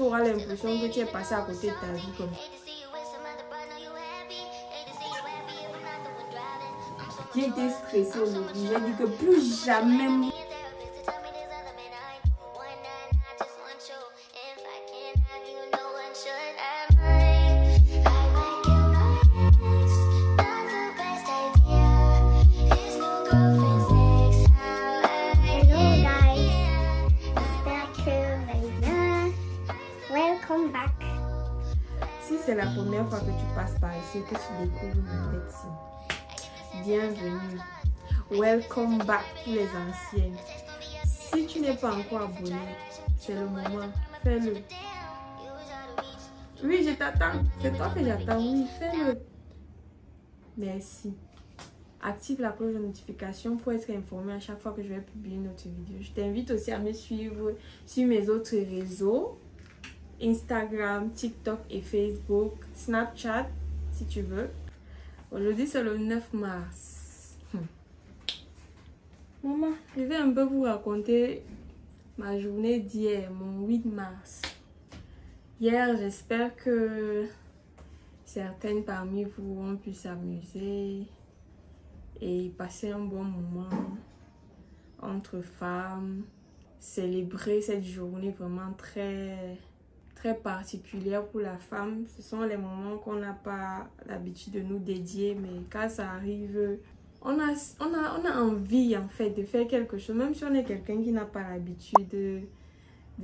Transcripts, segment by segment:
auras l'impression que tu es passé à côté de ta vie comme ça. J'ai été stressée aujourd'hui. J'ai dit que plus jamais. Si c'est la première fois que tu passes par ici, que tu découvres ma médecine, bienvenue. Welcome back pour les anciennes. Si tu n'es pas encore abonné, c'est le moment. Fais-le. Oui, je t'attends. C'est toi que j'attends. Oui, fais-le. Merci. Active la cloche de notification pour être informé à chaque fois que je vais publier une autre vidéo. Je t'invite aussi à me suivre sur mes autres réseaux. Instagram, TikTok et Facebook, Snapchat si tu veux. Aujourd'hui c'est le 9 mars. Maman, je vais un peu vous raconter ma journée d'hier, mon 8 mars. Hier, j'espère que certaines parmi vous ont pu s'amuser et passer un bon moment entre femmes. Célébrer cette journée vraiment très particulière pour la femme. Ce sont les moments qu'on n'a pas l'habitude de nous dédier, mais quand ça arrive, on a envie en fait de faire quelque chose, même si on est quelqu'un qui n'a pas l'habitude de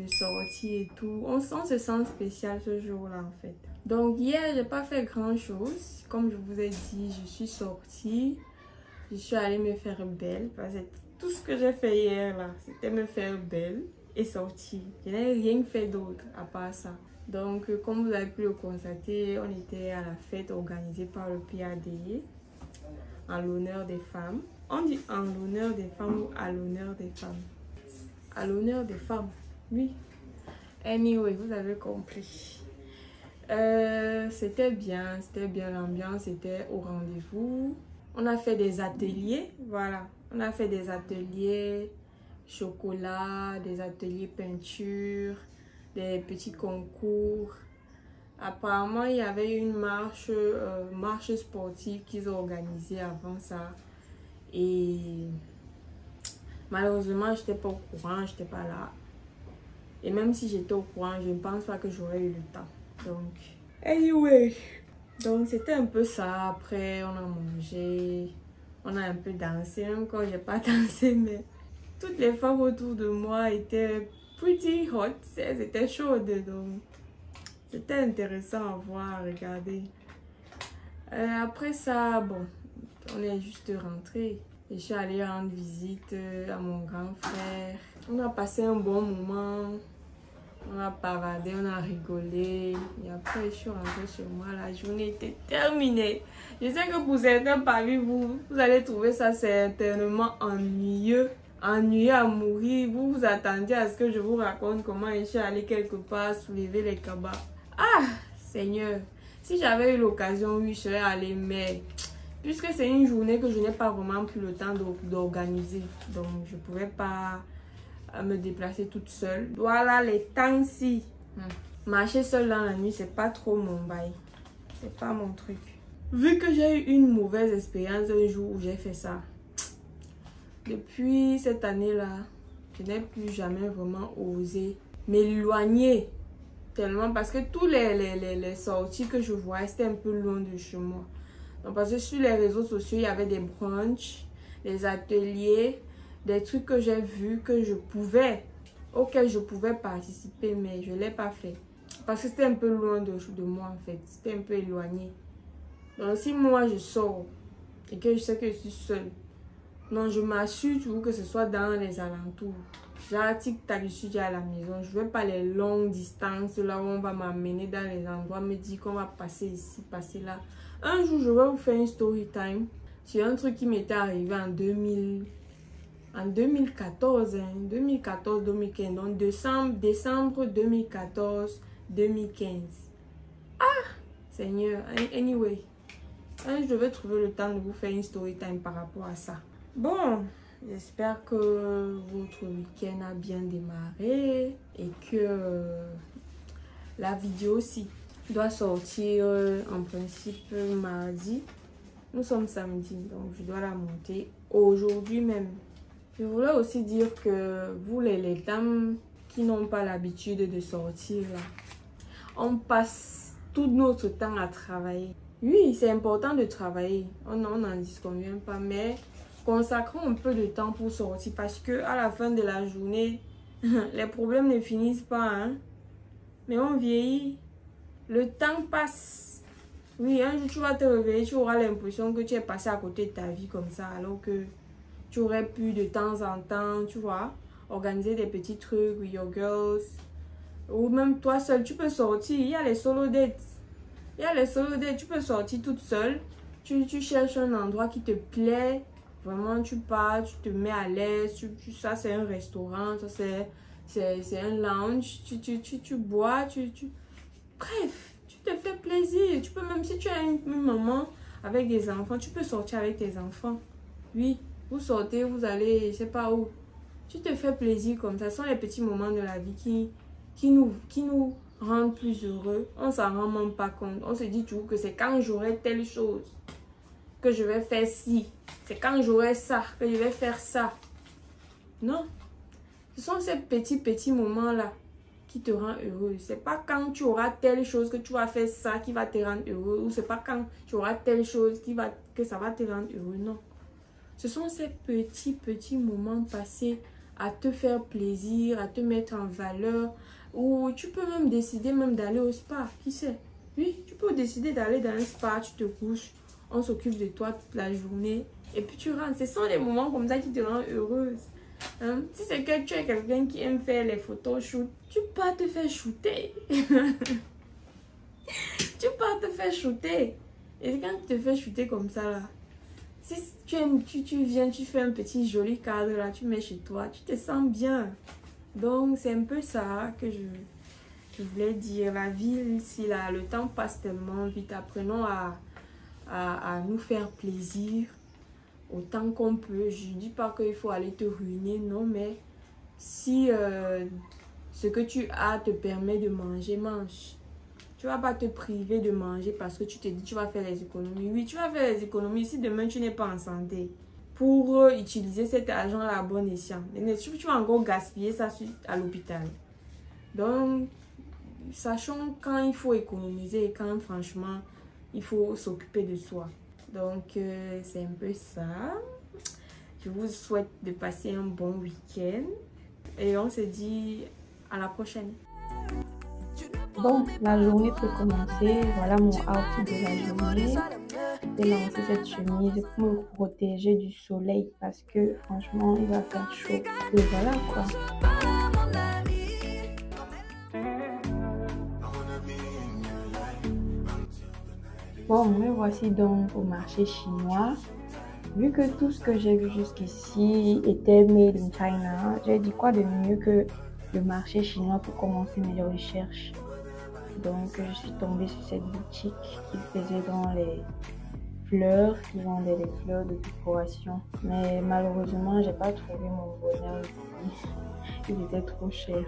sortir et tout. On se sent spécial ce jour-là en fait. Donc hier, j'ai pas fait grand chose. Comme je vous ai dit, je suis sortie. Je suis allée me faire belle. Parce que tout ce que j'ai fait hier là, c'était me faire belle et sortir. Je n'ai rien fait d'autre à part ça. Donc, comme vous avez pu le constater, on était à la fête organisée par le PADE en l'honneur des femmes. On dit en l'honneur des femmes ou à l'honneur des femmes? À l'honneur des femmes, oui. Anyway, vous avez compris. C'était bien l'ambiance était au rendez-vous. On a fait des ateliers, voilà. On a fait des ateliers chocolat, des ateliers peinture, des petits concours. Apparemment, il y avait une marche sportive qu'ils ont organisée avant ça. Et malheureusement, je n'étais pas au courant, je n'étais pas là. Et même si j'étais au courant, je ne pense pas que j'aurais eu le temps. Donc, anyway. Donc, c'était un peu ça. Après, on a mangé, on a un peu dansé. Même quand je n'ai pas dansé, mais toutes les femmes autour de moi étaient pretty hot. Elles étaient chaudes. Donc, c'était intéressant à voir, à regarder. Après ça, bon, on est juste rentré. Je suis allée rendre visite à mon grand frère. On a passé un bon moment. On a paradé, on a rigolé. Et après, je suis rentrée chez moi. La journée était terminée. Je sais que pour certains parmi vous, vous allez trouver ça certainement ennuyeux. Ennuyeux à mourir. Vous vous attendiez à ce que je vous raconte comment je suis allée quelque part soulever les cabas. Ah, Seigneur. Si j'avais eu l'occasion, oui, je serais allée. Mais puisque c'est une journée que je n'ai pas vraiment pris le temps d'organiser. Donc, je ne pouvais pas me déplacer toute seule. Voilà les temps-ci. Marcher seule dans la nuit, c'est pas trop mon bail. C'est pas mon truc. Vu que j'ai eu une mauvaise expérience un jour où j'ai fait ça, depuis cette année-là, je n'ai plus jamais vraiment osé m'éloigner tellement parce que tous les sorties que je voyais, c'était un peu loin de chez moi. Donc, parce que sur les réseaux sociaux, il y avait des brunchs, des ateliers, des trucs que j'ai vus auxquels je pouvais participer, mais je ne l'ai pas fait. Parce que c'était un peu loin de moi en fait. C'était un peu éloigné. Donc si moi je sors et que je sais que je suis seule, non, je m'assure toujours que ce soit dans les alentours. Genre tic-tac, je suis déjà à la maison. Je ne veux pas les longues distances là où on va m'amener dans les endroits, me dire qu'on va passer ici, passer là. Un jour, je vais vous faire une story time. C'est un truc qui m'était arrivé en 2014, 2014-2015, donc décembre 2014-2015. Ah, Seigneur, anyway, je vais trouver le temps de vous faire une story time par rapport à ça. Bon, j'espère que votre week-end a bien démarré et que La vidéo aussi doit sortir en principe mardi. Nous sommes samedi, donc je dois la monter aujourd'hui même. Je voulais aussi dire que vous les dames qui n'ont pas l'habitude de sortir là, on passe tout notre temps à travailler. Oui, c'est important de travailler, on n'en disconvient pas, mais consacrons un peu de temps pour sortir parce que à la fin de la journée, les problèmes ne finissent pas, hein. Mais on vieillit, le temps passe. Oui, un jour tu vas te réveiller, tu auras l'impression que tu es passé à côté de ta vie comme ça, alors que tu aurais pu de temps en temps, tu vois, organiser des petits trucs with your girls. Ou même toi seul, tu peux sortir. Il y a les solo dates. Il y a les solo dates, tu peux sortir toute seule. Tu cherches un endroit qui te plaît. Vraiment, tu pars, tu te mets à l'aise. Ça, c'est un restaurant, ça, c'est un lounge. Tu bois, bref, tu te fais plaisir. Tu peux même, si tu as une maman avec des enfants, tu peux sortir avec tes enfants. Oui, vous sortez, vous allez, je sais pas où. Tu te fais plaisir comme ça. Ce sont les petits moments de la vie qui nous rendent plus heureux. On s'en rend même pas compte. On se dit toujours que c'est quand j'aurai telle chose que je vais faire ci. C'est quand j'aurai ça que je vais faire ça. Non. Ce sont ces petits moments-là qui te rendent heureux. C'est pas quand tu auras telle chose que tu vas faire ça qui va te rendre heureux. Ou c'est pas quand tu auras telle chose que ça va te rendre heureux. Non. Ce sont ces petits moments passés à te faire plaisir, à te mettre en valeur. Ou tu peux même décider même d'aller au spa, qui sait. Oui, tu peux décider d'aller dans un spa, tu te couches, on s'occupe de toi toute la journée et puis tu rentres. Ce sont des moments comme ça qui te rendent heureuse. Hein? Si c'est que tu es quelqu'un qui aime faire les photoshoots, tu pars te faire shooter. Tu pars te faire shooter. Et quand tu te fais shooter comme ça là, si tu viens, tu fais un petit joli cadre là, tu mets chez toi, tu te sens bien. Donc, c'est un peu ça que je voulais dire. La vie, ici, là, le temps passe tellement vite. Apprenons à nous faire plaisir autant qu'on peut. Je ne dis pas qu'il faut aller te ruiner, non, mais si ce que tu as te permet de manger, mange. Tu ne vas pas te priver de manger parce que tu te dis tu vas faire les économies. Oui, tu vas faire les économies si demain tu n'es pas en santé. Pour utiliser cet argent-là à bon escient. Tu vas encore gaspiller ça à l'hôpital. Donc, sachons quand il faut économiser et quand franchement, il faut s'occuper de soi. Donc, c'est un peu ça. Je vous souhaite de passer un bon week-end. Et on se dit à la prochaine. Bon, la journée peut commencer. Voilà mon outfit de la journée. J'ai lancé cette chemise pour me protéger du soleil parce que franchement il va faire chaud. Et voilà quoi. Bon, me voici donc au marché chinois. Vu que tout ce que j'ai vu jusqu'ici était made in China, j'ai dit quoi de mieux que le marché chinois pour commencer mes recherches. Donc je suis tombée sur cette boutique qui faisait dans les fleurs, qui vendait des fleurs de décoration. Mais malheureusement, j'ai pas trouvé mon bonheur ici. Il était trop cher.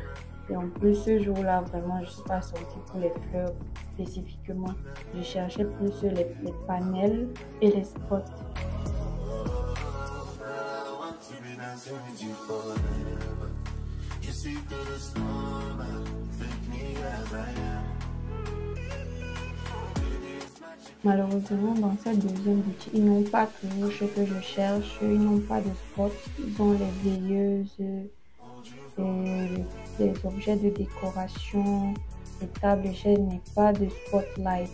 Et en plus, ce jour-là, vraiment, je suis pas sortie pour les fleurs spécifiquement. Je cherchais plus les panels et les spots. Malheureusement, dans cette deuxième boutique, ils n'ont pas toujours ce que je cherche. Ils n'ont pas de spots. Ils ont les veilleuses, les objets de décoration, les tables. Je n'ai pas de spotlight.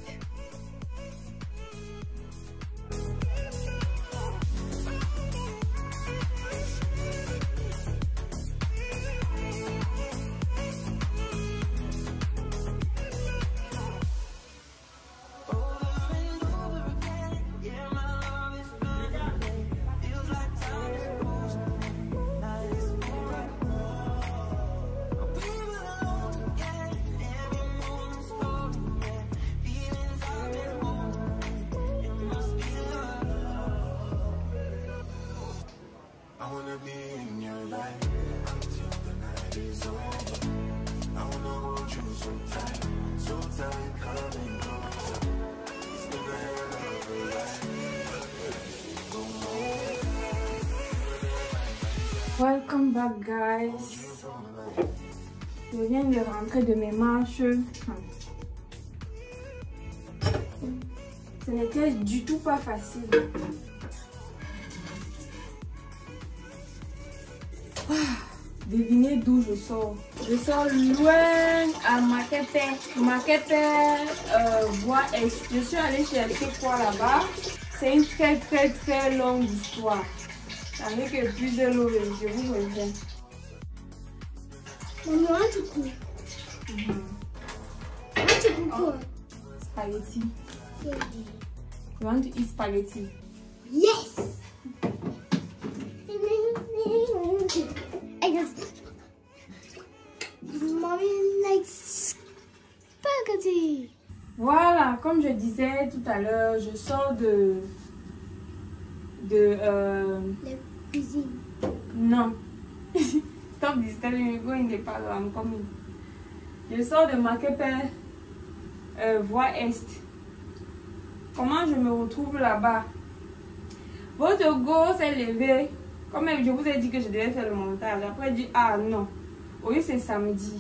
back, guys. Je viens de rentrer de mes marches. Ce n'était du tout pas facile. Devinez d'où je sors. Je sors loin à Makepe. Makepe, voie Est. Je suis allée chercher quoi là-bas? C'est une très longue histoire. Avec plus de l'eau, je vous reviens. Maman, tu cours. Tu cours. Spaghetti. You want to eat spaghetti? Yes! Mommy likes spaghetti. Voilà, comme je disais tout à l'heure, je sors La cuisine. non. Stop this telling me going the parlor, I'm coming. Je sors de Makepe, voie Est. Comment je me retrouve là-bas? Votre go s'est levé. Comme je vous ai dit que je devais faire le montage. Après, je dis, ah non. Oui, c'est samedi.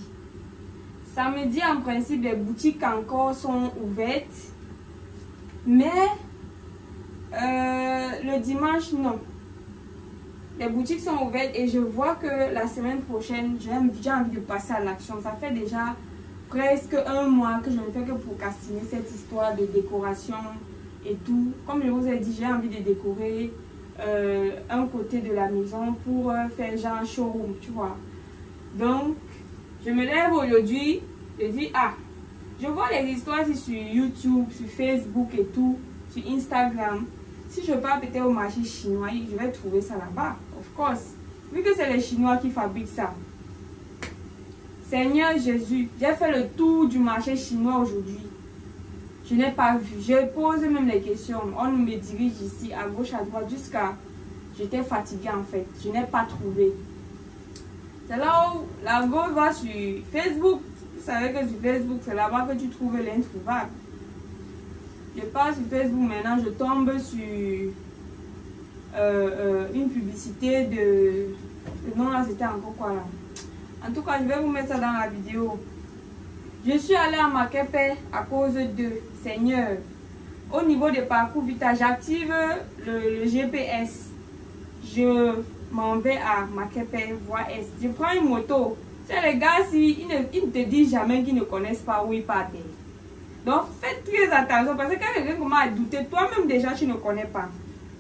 Samedi, en principe, les boutiques encore sont ouvertes. Mais le dimanche, non. Les boutiques sont ouvertes et je vois que la semaine prochaine, j'ai envie de passer à l'action. Ça fait déjà presque un mois que je ne fais que procrastiner cette histoire de décoration et tout. Comme je vous ai dit, j'ai envie de décorer un côté de la maison pour faire genre un showroom, tu vois. Donc, je me lève aujourd'hui, je dis, ah, je vois les histoires sur YouTube, sur Facebook et tout, sur Instagram. Si je pars peut-être au marché chinois, je vais trouver ça là-bas, of course. Vu que c'est les Chinois qui fabriquent ça. Seigneur Jésus, j'ai fait le tour du marché chinois aujourd'hui. Je n'ai pas vu. Je pose même les questions. On me dirige ici, à gauche, à droite, jusqu'à... J'étais fatiguée en fait. Je n'ai pas trouvé. C'est là où la go va sur Facebook. Vous savez que sur Facebook, c'est là-bas que tu trouves l'introuvable. Je pars sur Facebook maintenant, je tombe sur une publicité de... Le nom là, c'était encore quoi là? En tout cas, je vais vous mettre ça dans la vidéo. Je suis allée à Makepe à cause de Seigneur. Au niveau des parcours Vita, j'active le GPS. Je m'en vais à Makepe, voie Est. Je prends une moto. C'est les gars, ils ne te disent jamais qu'ils ne connaissent pas où ils partent. Donc faites très attention parce que quand quelqu'un commence à douter, toi-même déjà tu ne connais pas.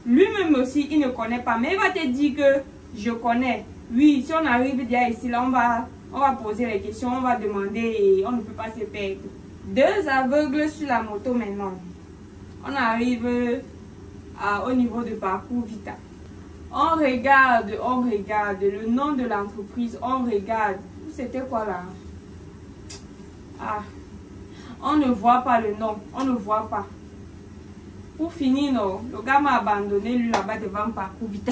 Lui-même aussi il ne connaît pas. Mais il va te dire que je connais. Oui, si on arrive déjà ici, là on va poser les questions, on va demander et on ne peut pas se perdre. Deux aveugles sur la moto maintenant. On arrive au niveau du parcours Vita. On regarde le nom de l'entreprise, on regarde. C'était quoi là? Ah, on ne voit pas le nom, on ne voit pas. Pour finir, non, le gars m'a abandonné lui là-bas devant le parcours Vita.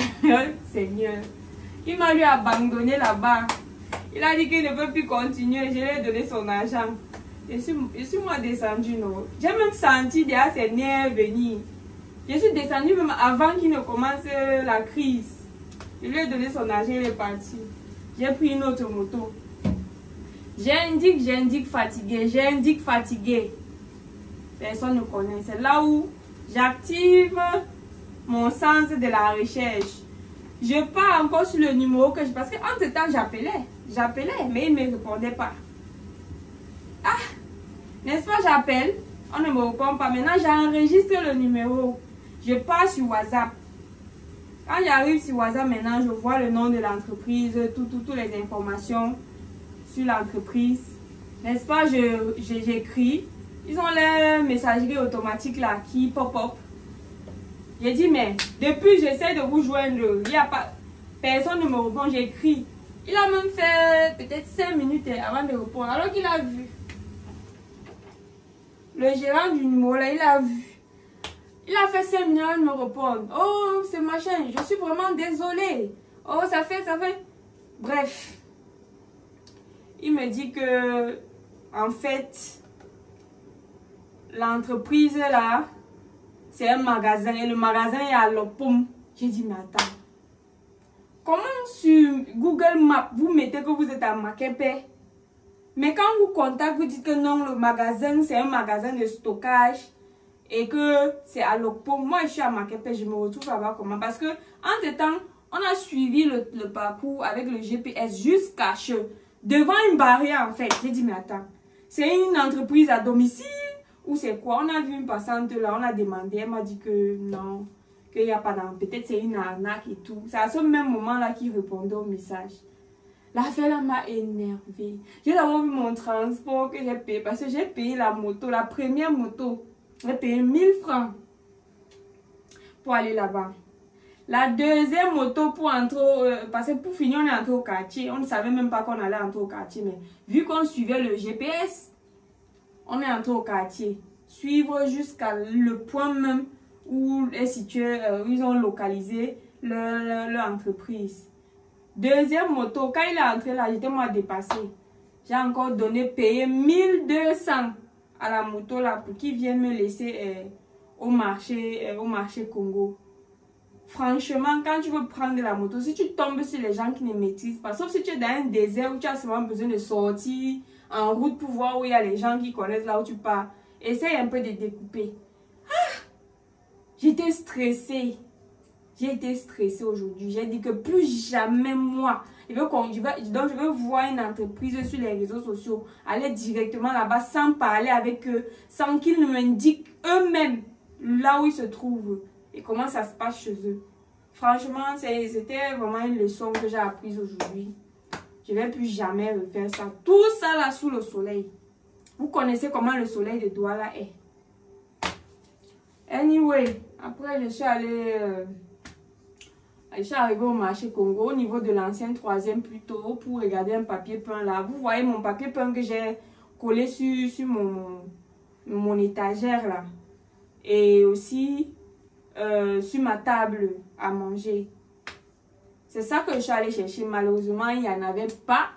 Seigneur, il m'a lui abandonné là-bas. Il a dit qu'il ne peut plus continuer, je lui ai donné son argent. Je suis moi descendu, non. J'ai même senti déjà ses nerfs venir. Je suis descendu même avant qu'il ne commence la crise. Je lui ai donné son argent, il est parti. J'ai pris une autre moto. J'indique fatigué. Personne ne connaît. C'est là où j'active mon sens de la recherche. Je pars encore sur le numéro que je... Parce qu'entre temps, j'appelais, mais il ne me répondait pas. Ah, n'est-ce pas, j'appelle, on ne me répond pas. Maintenant, j'enregistre le numéro. Je pars sur WhatsApp. Quand j'arrive sur WhatsApp, maintenant, je vois le nom de l'entreprise, toutes les informations sur l'entreprise. N'est-ce pas, j'écris. Ils ont leur messagerie automatique là qui pop-up. J'ai dit, mais depuis, j'essaie de vous joindre. Il n'y a pas... Personne ne me répond, j'écris. Il a même fait peut-être 5 minutes avant de répondre. Alors qu'il a vu. Le gérant du numéro là, il a vu. Il a fait 5 minutes avant de me répondre. Oh, c'est machin, je suis vraiment désolée. Oh, ça fait... Bref. Il me dit que, en fait, l'entreprise là, c'est un magasin. Et le magasin est à Lopum. J'ai dit, mais attends. Comment sur Google Maps, vous mettez que vous êtes à Makepe, mais quand vous contactez, vous dites que non, le magasin, c'est un magasin de stockage et que c'est à Lokpo. Moi, je suis à Makepe, je me retrouve là-bas comment? Parce que, entre-temps, on a suivi le parcours avec le GPS jusqu'à devant une barrière, en fait. J'ai dit, mais attends, c'est une entreprise à domicile ou c'est quoi? On a vu une passante là, on a demandé, elle m'a dit que non, qu'il n'y a pas d'arnaque, peut-être c'est une arnaque et tout. C'est à ce même moment-là qu'il répondait au message. L'affaire là m'a énervée. J'ai d'abord vu mon transport que j'ai payé parce que j'ai payé la moto, la première moto. J'ai payé 1000 francs pour aller là-bas. La deuxième moto pour entrer, parce que pour finir on est entré au quartier. On ne savait même pas qu'on allait entrer au quartier, mais vu qu'on suivait le GPS, on est entré au quartier. Suivre jusqu'à le point même où est situé, où ils ont localisé leur entreprise. Deuxième moto, quand il est entré là, j'étais moi dépassé. J'ai encore payé 1200 à la moto là pour qu'il vienne me laisser au marché Congo. Franchement, quand tu veux prendre la moto, si tu tombes sur les gens qui ne maîtrisent pas, sauf si tu es dans un désert où tu as seulement besoin de sortir en route pour voir où il y a les gens qui connaissent là où tu pars, essaye un peu de découper. Ah! J'étais stressée. J'ai été stressée aujourd'hui. J'ai dit que plus jamais moi, je veux voir une entreprise sur les réseaux sociaux, aller directement là-bas sans parler avec eux, sans qu'ils ne m'indiquent eux-mêmes là où ils se trouvent et comment ça se passe chez eux. Franchement, c'était vraiment une leçon que j'ai apprise aujourd'hui. Je ne vais plus jamais refaire ça. Tout ça là sous le soleil. Vous connaissez comment le soleil de Douala est. Anyway, après je suis allée... Je suis arrivée au marché Congo, au niveau de l'ancienne 3e plutôt, pour regarder un papier peint là. Vous voyez mon papier peint que j'ai collé sur mon étagère là. Et aussi sur ma table à manger. C'est ça que je suis allée chercher. Malheureusement, il n'y en avait pas.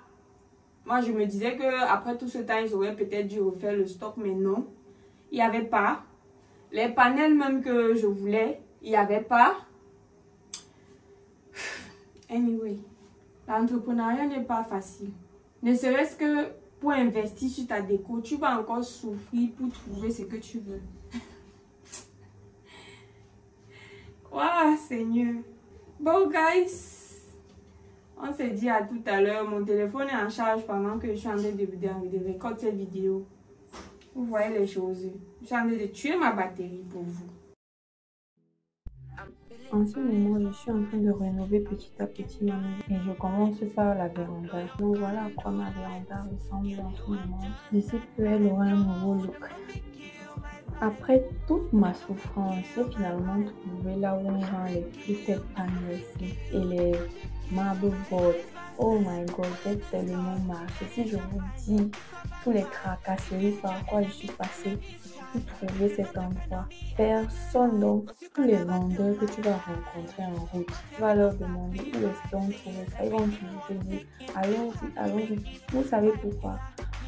Moi, je me disais qu'après tout ce temps, ils auraient peut-être dû refaire le stock, mais non. Il n'y avait pas. Les panels même que je voulais, il n'y avait pas. Anyway, l'entrepreneuriat n'est pas facile. Ne serait-ce que pour investir sur ta déco, tu vas encore souffrir pour trouver ce que tu veux. Waouh, Seigneur. Bon, guys, on se dit à tout à l'heure. Mon téléphone est en charge pendant que je suis en train de recorder cette vidéo. Vous voyez les choses. Je suis en train de tuer ma batterie pour vous. En ce moment, je suis en train de rénover petit à petit ma maison et je commence par la véranda. Donc voilà à quoi ma véranda ressemble en ce moment. D'ici peu, elle aura un nouveau look. Après toute ma souffrance, j'ai finalement trouvé là où on vend les fluted panels et les marble boards. Oh my god, j'ai tellement marché. Si je vous dis tous les tracasseries par quoi je suis passée pour trouver cet endroit. Personne, donc tous les vendeurs que tu vas rencontrer en route, tu vas leur demander où est-ce qu'on trouve ça. Ils vont toujours te dire allons-y, allons-y. Vous savez pourquoi?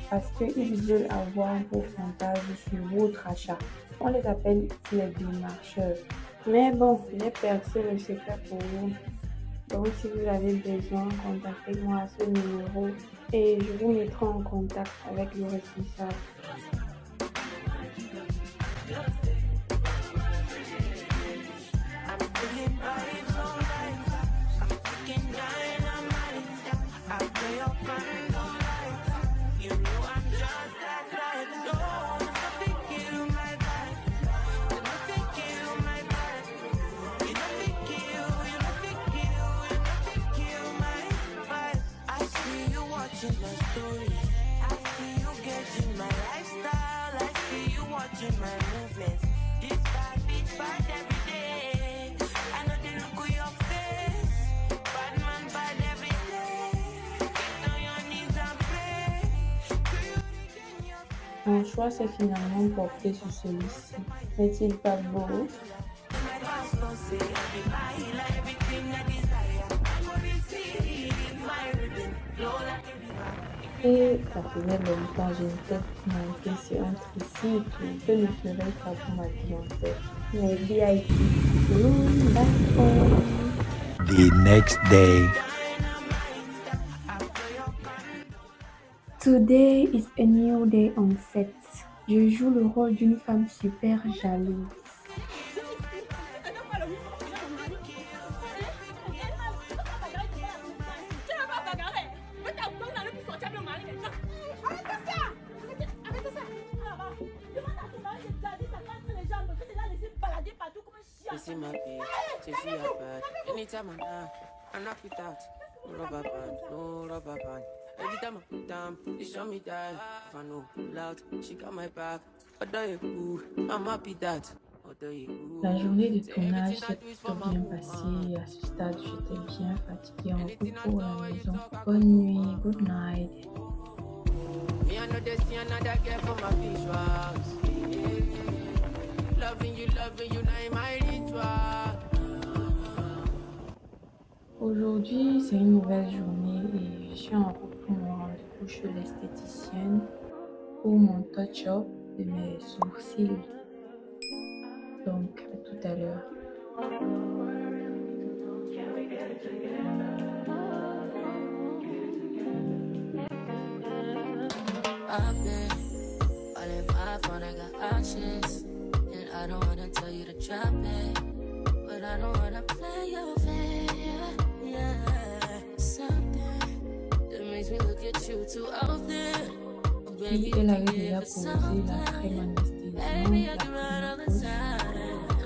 Parce qu'ils veulent avoir un pourcentage sur votre achat. On les appelle les démarcheurs. Mais bon, j'ai percé le secret pour vous. Donc si vous avez besoin, contactez-moi à ce numéro et je vous mettrai en contact avec le responsable. Mon choix s'est finalement porté sur celui-ci. N'est-il pas beau? Et ça faisait longtemps, j'ai une tête manquée sur un tricycle. Que ne ferais pas pour ma clientèle? Mais VIP, d'accord. The next day. Today is a new day on set. Je joue le rôle d'une femme super jalouse. Anytime I knock it out, no rubber band, no rubber band. Every time I put down, they show me that. If I know pull out, she got my back. I'm happy that. La journée de tournage s'est plutôt bien passée. À ce stade, j'étais bien fatiguée en retour à la maison. Bonne nuit, good night. Me, I know there's another girl for my visuals. Loving you, now my ritual. Aujourd'hui, c'est une nouvelle journée et je suis en route pour mon rendez-vous chez l'esthéticienne pour mon touch-up de mes sourcils. Donc, à tout à l'heure. I've been falling my phone, I got options. And I don't wanna tell you to drop it, but I don't wanna play your fair. Yeah, something that makes me look at you too often. Oh, baby, Elle avait déjà posé la crème anesthésiante, la première couche.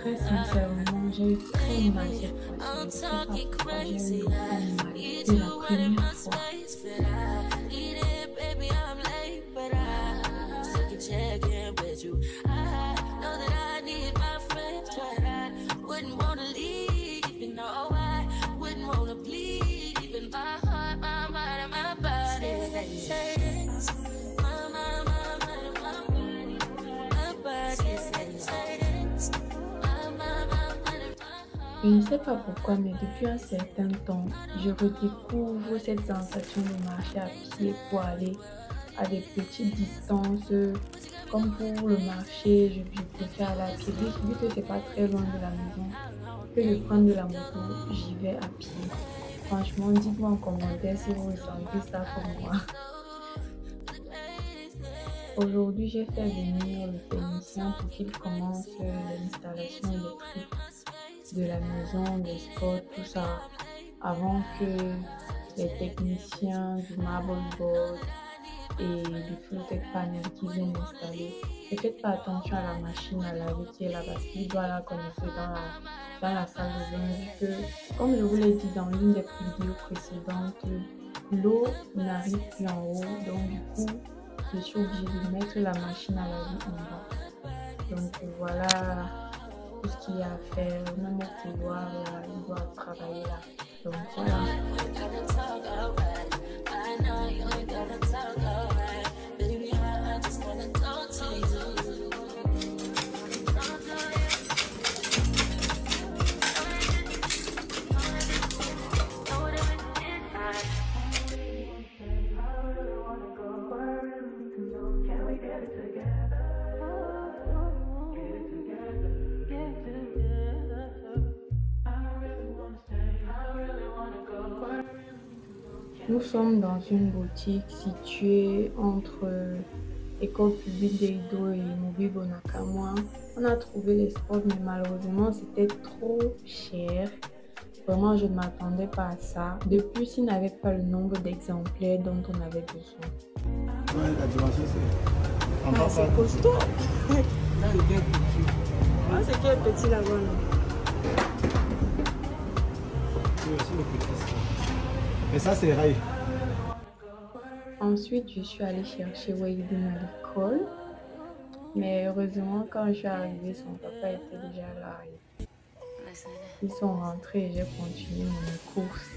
Très sincèrement, j'ai eu très mal cette fois-ci. Je sais pas pourquoi j'ai eu autant mal. C'est la première fois. Check in with you. I know that I need my friends, but I wouldn't wanna leave. You know I wouldn't wanna bleed. Even my heart, my mind, and my body. My mind, and my body. My body says Je ne sais pas pourquoi, mais depuis un certain temps, je redécouvre cette sensation de marcher à pied pour aller à des petites distances. Comme pour le marché, je préfère aller à pied. Vu que c'est pas très loin de la maison, que de prendre de la moto, j'y vais à pied. Franchement, dites-moi en commentaire si vous ressentez ça comme moi. Aujourd'hui, j'ai fait venir le technicien pour qu'il commence l'installation électrique de la maison, des spots, tout ça, avant que les techniciens du marble board et du fluted panel qui viennent installer. Ne faites pas attention à la machine à laver qui est là parce qu'il doit la connecter dans la salle de bain vu que, comme je vous l'ai dit dans l'une des vidéos précédentes, l'eau n'arrive plus en haut, donc du coup je suis obligée de mettre la machine à laver en bas. Donc voilà tout ce qu'il y a à faire, même au couloir là, il doit travailler là. Donc voilà. Nous sommes dans une boutique située entre École publique d'Edo et Mobibo Nakamwa. On a trouvé les spots, mais malheureusement, c'était trop cher. Vraiment, je ne m'attendais pas à ça. De plus, il n'avait pas le nombre d'exemplaires dont on avait besoin. Ouais, la dimension, c'est... c'est costaud. C'est quel petit là-bas? C'est aussi le petit. Et ça, c'est rail. Ensuite, je suis allée chercher Weidin à l'école. Mais heureusement, quand je suis arrivée, son papa était déjà là. Ils sont rentrés et j'ai continué mon course.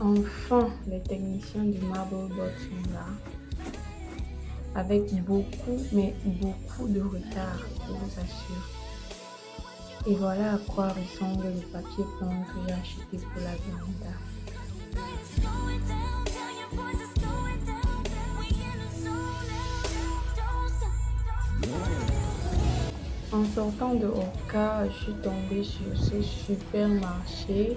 Enfin, les techniciens du Marble Board sont là. Avec beaucoup, mais beaucoup de retard, je vous assure. Et voilà à quoi ressemble le papier peint que j'ai acheté pour la véranda. sortant de Oka, je suis tombée sur ce supermarché.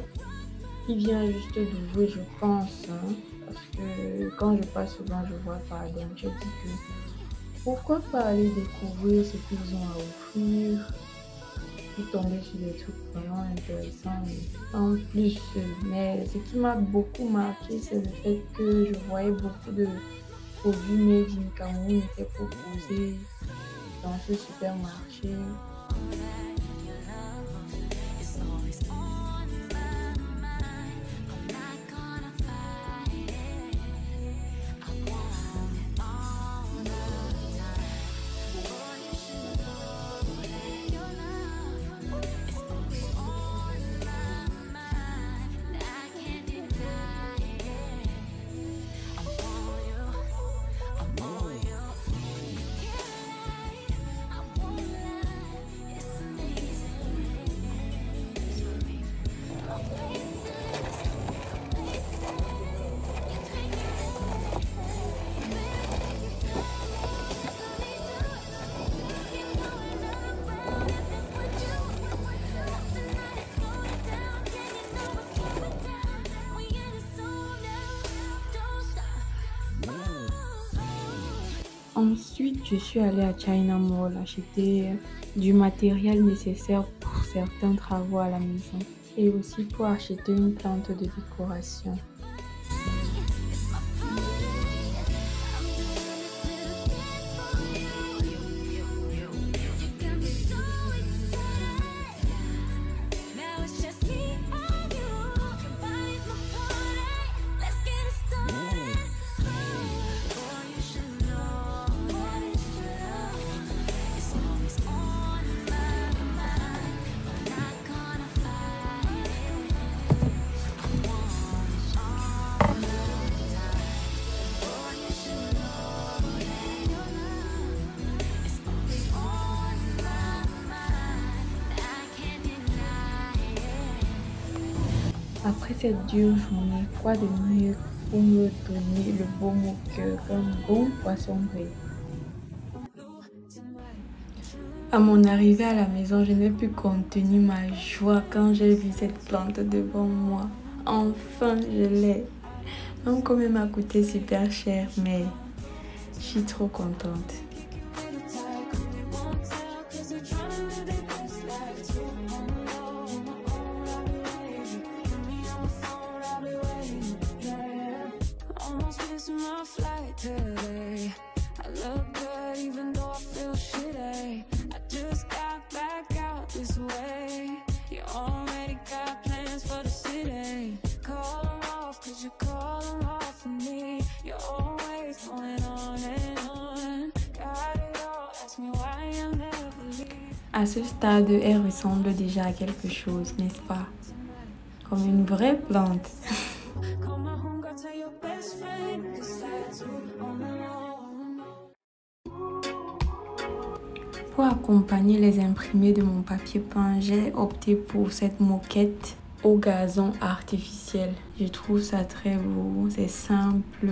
Il vient juste d'ouvrir, je pense, hein, parce que quand je passe souvent, je vois pas. Donc, je dis que pourquoi pas aller découvrir ce qu'ils ont à offrir. Je suis tombée sur des trucs vraiment intéressants. En plus, mais ce qui m'a beaucoup marqué, c'est le fait que je voyais beaucoup de produits made in Cameroun étaient proposés dans ce supermarché. Ensuite, je suis allée à China Mall acheter du matériel nécessaire pour certains travaux à la maison et aussi pour acheter une plante de décoration. Après cette dure journée, quoi de mieux pour me donner le baume au cœur qu'un bon poisson grillé. À mon arrivée à la maison, je n'ai pu contenir ma joie quand j'ai vu cette plante devant moi. Enfin, je l'ai. Donc, quand même, m'a coûté super cher, mais je suis trop contente. À ce stade, elle ressemble déjà à quelque chose, n'est-ce pas? Comme une vraie plante. Pour accompagner les imprimés de mon papier peint, j'ai opté pour cette moquette au gazon artificiel. Je trouve ça très beau, c'est simple,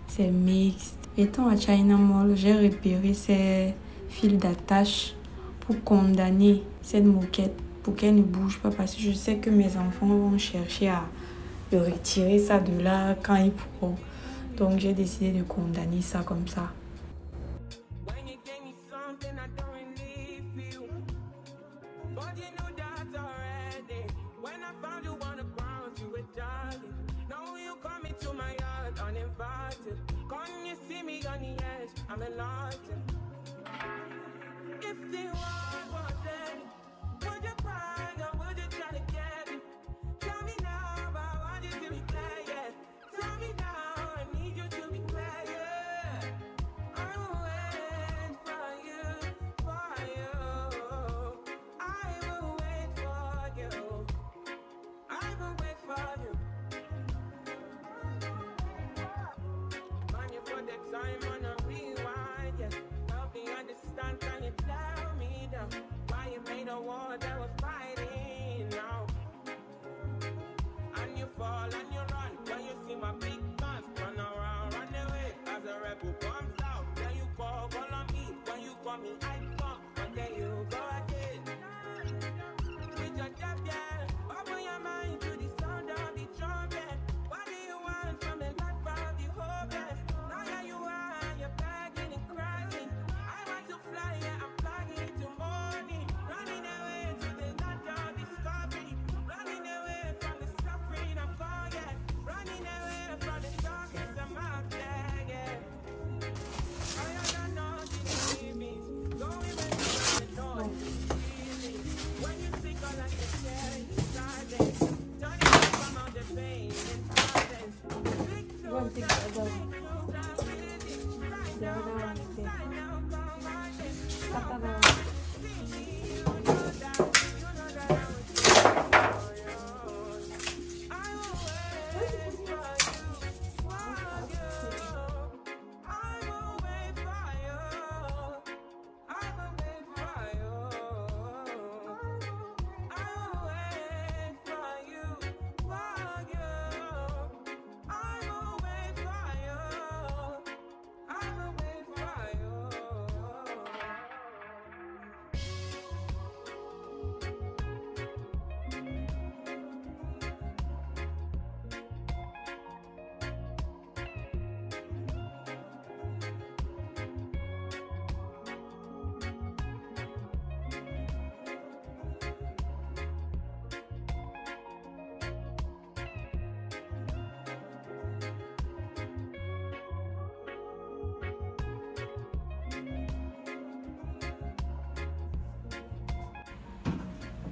c'est mixte. Étant à China Mall, j'ai repéré ces fils d'attache pour condamner cette moquette pour qu'elle ne bouge pas, parce que je sais que mes enfants vont chercher à retirer ça de là quand ils pourront. Donc j'ai décidé de condamner ça comme ça.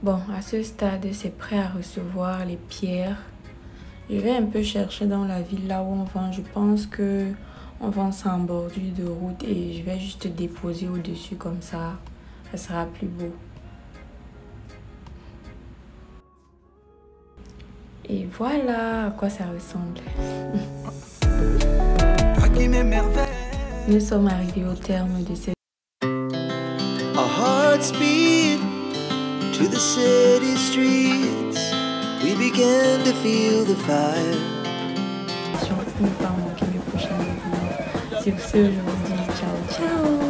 Bon, à ce stade, c'est prêt à recevoir les pierres. Je vais un peu chercher dans la ville là où on vend. Je pense que on vend ça en bordure de route et je vais juste déposer au-dessus comme ça. Ça sera plus beau. Et voilà à quoi ça ressemble. Nous sommes arrivés au terme de cette to the city streets, we began to feel the fire. Ne pas manquer mes prochaines vidéos. Sur ce, je vous dis ciao ciao.